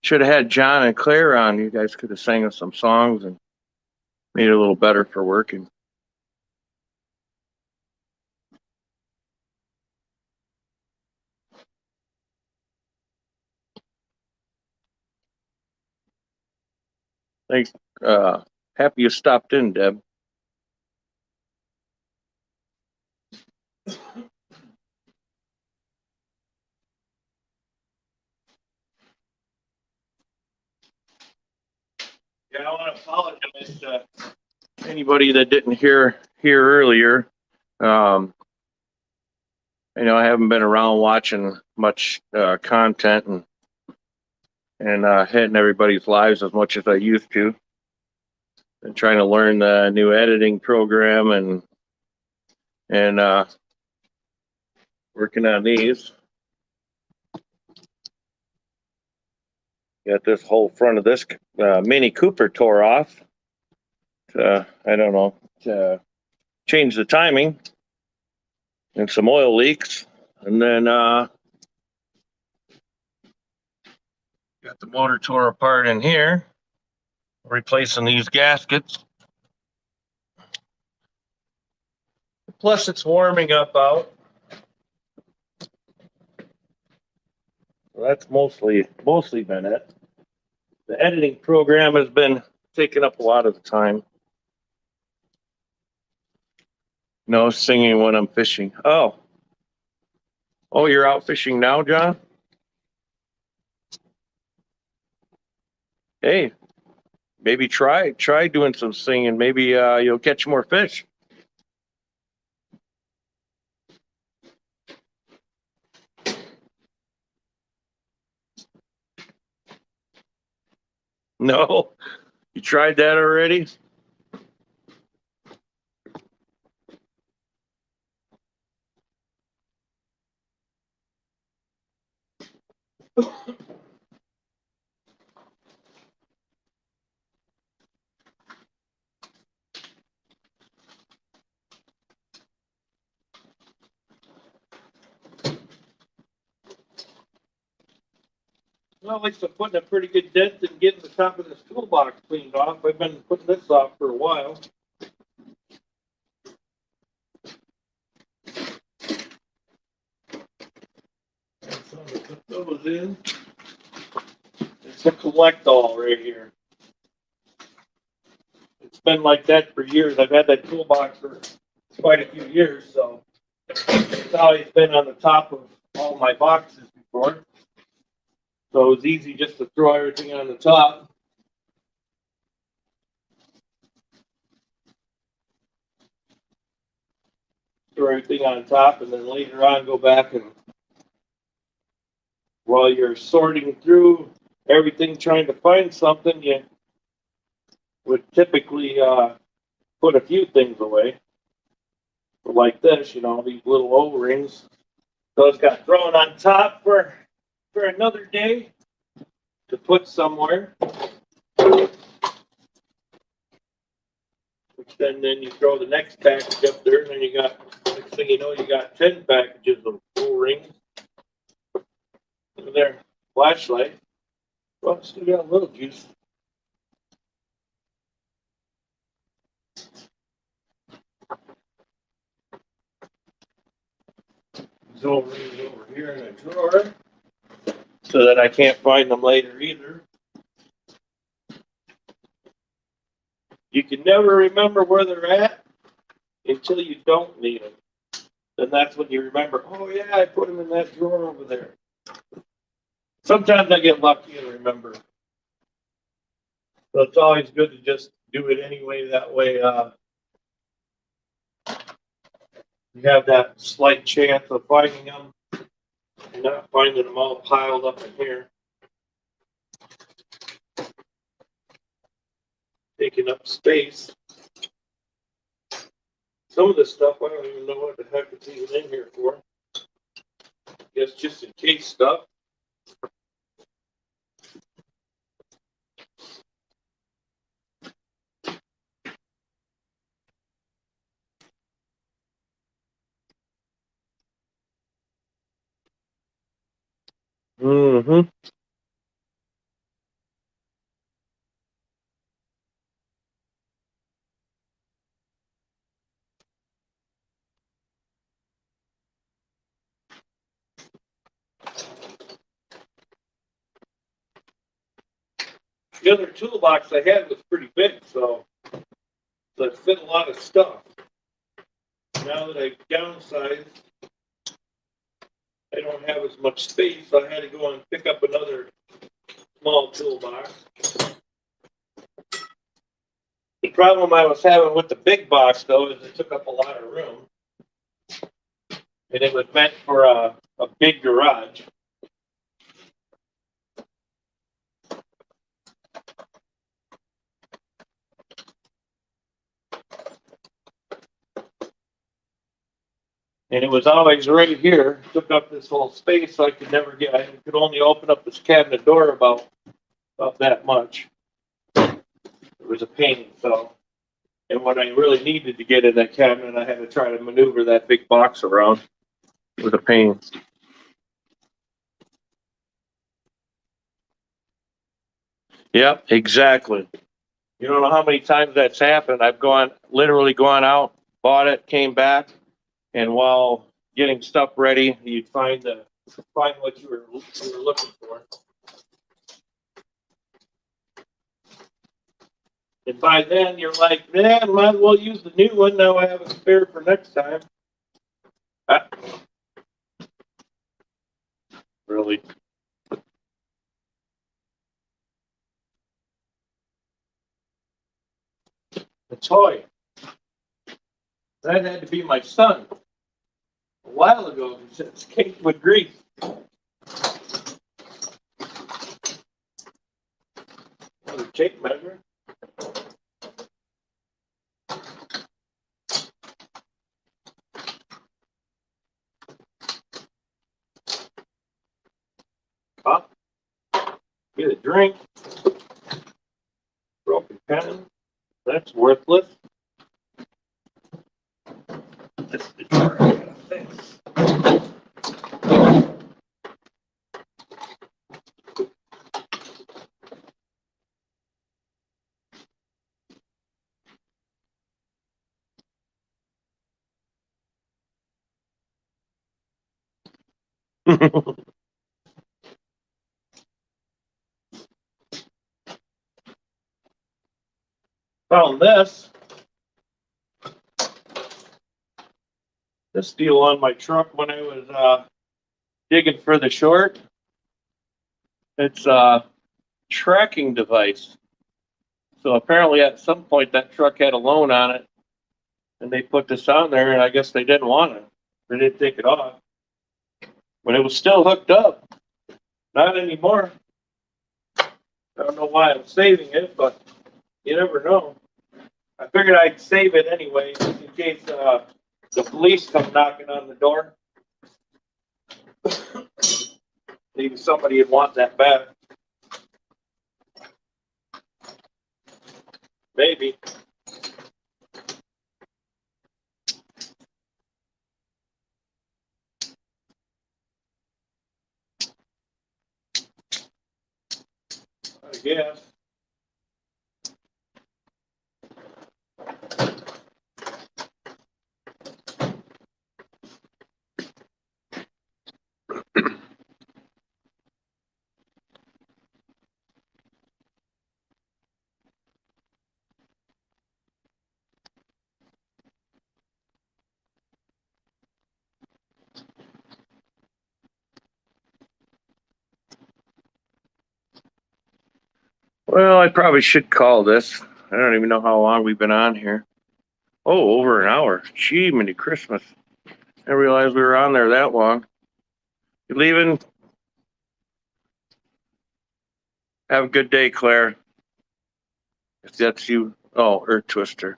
Should have had John and Claire on. You guys could have sang us some songs and made it a little better for working. Thanks. Happy you stopped in, Deb. Yeah, I want to apologize to anybody that didn't hear earlier. I know I haven't been around watching much content and hitting everybody's lives as much as I used to. And trying to learn the new editing program and working on these. Got this whole front of this Mini Cooper tore off. I don't know, to change the timing and some oil leaks. And then got the motor tore apart in here. Replacing these gaskets. Plus it's warming up out. So that's mostly been it. The editing program has been taking up a lot of the time. No singing when I'm fishing. Oh, you're out fishing now, John? Hey, maybe try doing some singing. Maybe you'll catch more fish. No, you tried that already? Well, at least I'm putting a pretty good dent in getting the top of this toolbox cleaned off. I've been putting this off for a while. So I'm gonna put those in. It's a collect all right here. It's been like that for years. I've had that toolbox for quite a few years, so it's always been on the top of all my boxes before. So it's easy just to throw everything on the top. Throw everything on top, and then later on go back and while you're sorting through everything trying to find something, you would typically put a few things away. Like this, these little O-rings. Those got thrown on top for another day to put somewhere. We And then you throw the next package up there, and then you got, next thing you know, you got 10 packages of full rings. Look at there, flashlight. Well, still got a little juice. These old rings over here in a drawer, so that I can't find them later either. You can never remember where they're at until you don't need them. Then that's when you remember, oh yeah, I put them in that drawer over there. Sometimes I get lucky and remember. So it's always good to just do it anyway. That way, you have that slight chance of finding them and not finding them all piled up in here, taking up space. Some of this stuff, I don't even know what the heck it's even in here for. I guess just in case stuff. Mm-hmm. The other toolbox I had was pretty big, so it fit a lot of stuff. Now that I've downsized, I don't have as much space, so I had to go and pick up another small toolbox. The problem I was having with the big box, though, is it took up a lot of room. And it was meant for a big garage. And it was always right here, took up this whole space, so I could only open up this cabinet door about that much. It was a pain, so. And when I really needed to get in that cabinet, I had to try to maneuver that big box around. It was a pain. Yep, exactly. You don't know how many times that's happened. I've literally gone out, bought it, came back, and while getting stuff ready, you'd find what you were looking for. And by then, you're like, man, might as well use the new one. Now I have a spare for next time. Really? A toy. That had to be my son. A while ago, it's caked with grease. Another tape measure. Cup. Get a drink. Broken pen. That's worthless. This is the drawer I gotta fix. Found this deal on my truck when I was digging for the short. It's a tracking device. So apparently at some point that truck had a loan on it, and they put this on there, and I guess they didn't want it. They didn't take it off. But it was still hooked up. Not anymore. I don't know why I'm saving it, but you never know. I figured I'd save it anyway, just in case the police come knocking on the door. Maybe somebody would want that back. Maybe. I guess. Well, I probably should call this. I don't even know how long we've been on here. Oh, over an hour. Gee, mini Christmas. I realized we were on there that long. You leaving? Have a good day, Claire. If that's you. Oh, Earth Twister.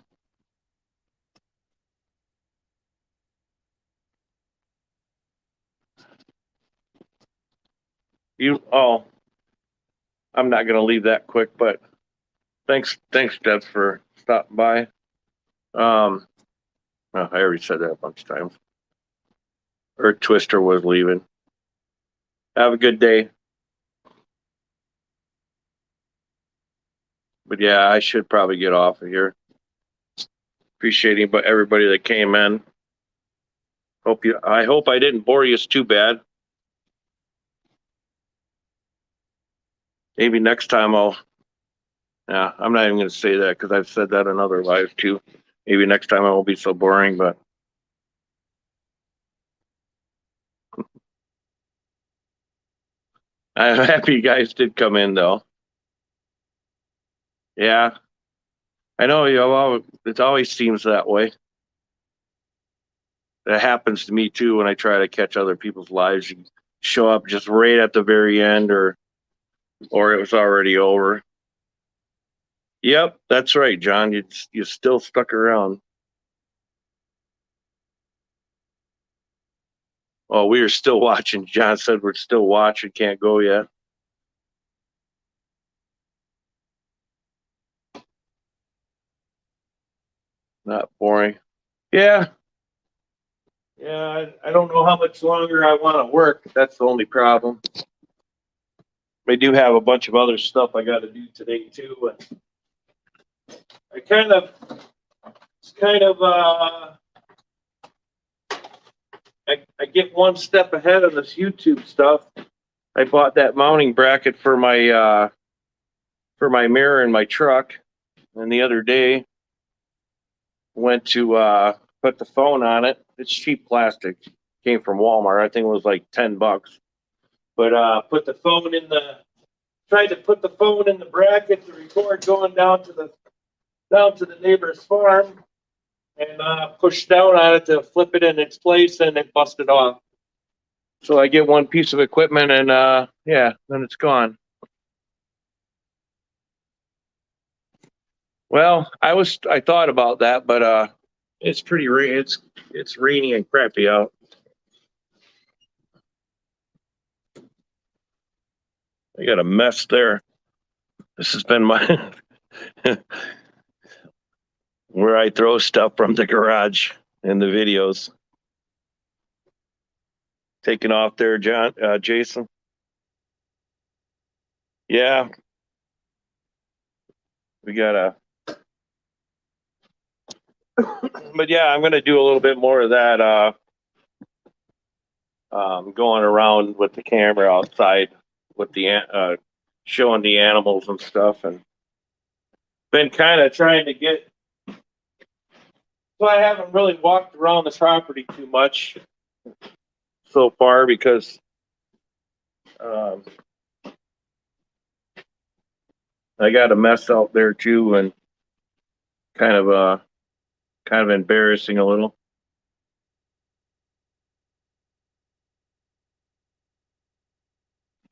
Oh, I'm not gonna leave that quick, but thanks, Deb, for stopping by. Oh, I already said that a bunch of times. Earth Twister was leaving. Have a good day. But yeah, I should probably get off of here. Appreciating but everybody that came in. I hope I didn't bore you too bad. Maybe next time yeah, I'm not even going to say that because I've said that in other lives too. Maybe next time I won't be so boring, but I'm happy you guys did come in though. Yeah, I know it always seems that way. That happens to me too when I try to catch other people's lives. You show up just right at the very end or it was already over. Yep, that's right, John. You still stuck around. Oh, we are still watching. John said we're still watching. Can't go yet. Not boring. Yeah. Yeah, I don't know how much longer I want to work. That's the only problem. I do have a bunch of other stuff I got to do today too. And I it's kind of, I get one step ahead of this YouTube stuff. I bought that mounting bracket for my mirror in my truck, and the other day went to put the phone on it. It's cheap plastic. Came from Walmart. I think it was like $10. But tried to put the phone in the bracket to record going down to the neighbor's farm, and pushed down on it to flip it in its place, and it busted off. So I get one piece of equipment, and yeah, then it's gone. Well, I thought about that, but it's pretty rain. It's rainy and crappy out. I got a mess there. This has been my where I throw stuff from the garage in the videos. Taking off there, Jason. Yeah, we gotta. But yeah, I'm gonna do a little bit more of that. Going around with the camera outside with the showing the animals and stuff, and been kind of trying to get. So I haven't really walked around the property too much so far because um, I got a mess out there too, and kind of kind of embarrassing a little.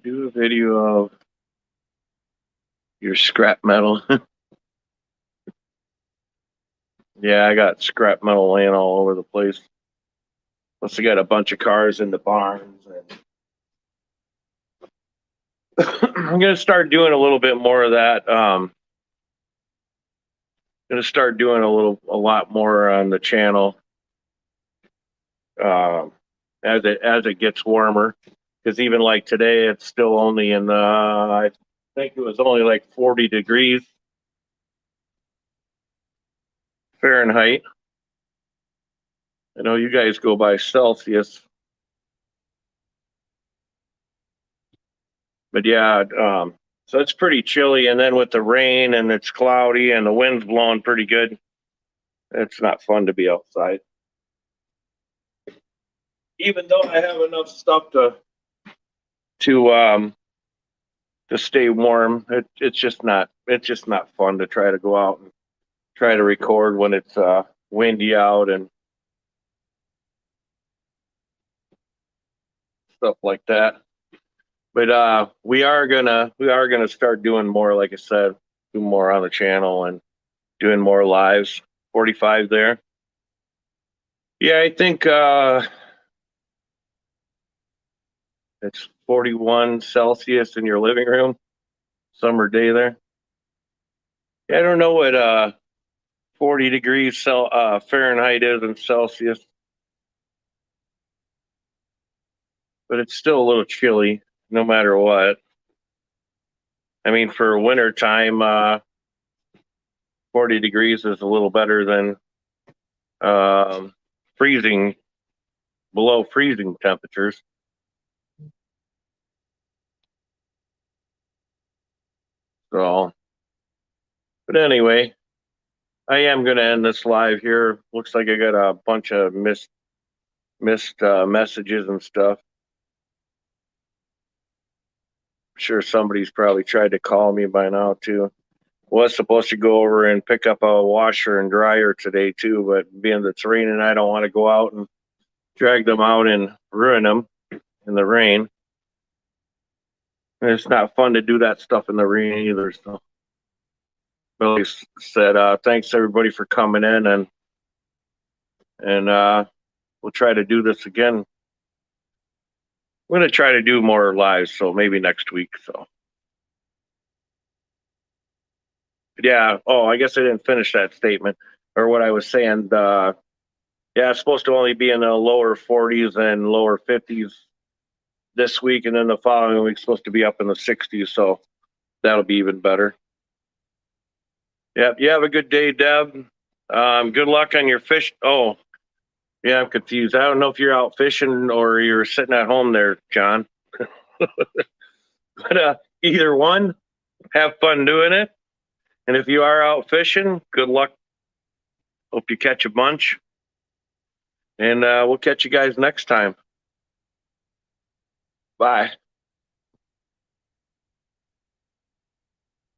Do a video of your scrap metal. Yeah, I got scrap metal laying all over the place. Plus, I got a bunch of cars in the barns. And I'm gonna start doing a little bit more of that. Gonna start doing a lot more on the channel um, as it gets warmer. Because even like today, it's still only in the think it was only like 40 degrees Fahrenheit. I know you guys go by Celsius. But yeah, so it's pretty chilly. And then with the rain and it's cloudy and the wind's blowing pretty good, it's not fun to be outside. Even though I have enough stuff to stay warm, it's just not fun to try to go out and try to record when it's windy out and stuff like that. But we are gonna start doing more, like I said, do more on the channel and doing more lives. 45 there. Yeah, I think it's 41 Celsius in your living room. Summer day there. Yeah, I don't know what 40 degrees Fahrenheit is in Celsius, but it's still a little chilly no matter what. I mean, for winter time, 40 degrees is a little better than freezing, below freezing temperatures. So, but anyway, I am going to end this live here. Looks like I got a bunch of missed messages and stuff. I'm sure somebody's probably tried to call me by now too. Was supposed to go over and pick up a washer and dryer today too, but being that it's raining, I don't want to go out and drag them out and ruin them in the rain. And it's not fun to do that stuff in the rain either. So Billy said, thanks everybody for coming in, and we'll try to do this again. I'm going to try to do more lives, so maybe next week. So yeah. Oh, I guess I didn't finish that statement or what I was saying. Yeah, it's supposed to only be in the lower 40s and lower 50s this week, and then the following week's supposed to be up in the 60s. So that'll be even better. Yeah, you have a good day, Deb. Good luck on your fish. Oh, yeah, I'm confused. I don't know if you're out fishing or you're sitting at home there, John. But either one, have fun doing it. And if you are out fishing, good luck. Hope you catch a bunch. And we'll catch you guys next time. Bye.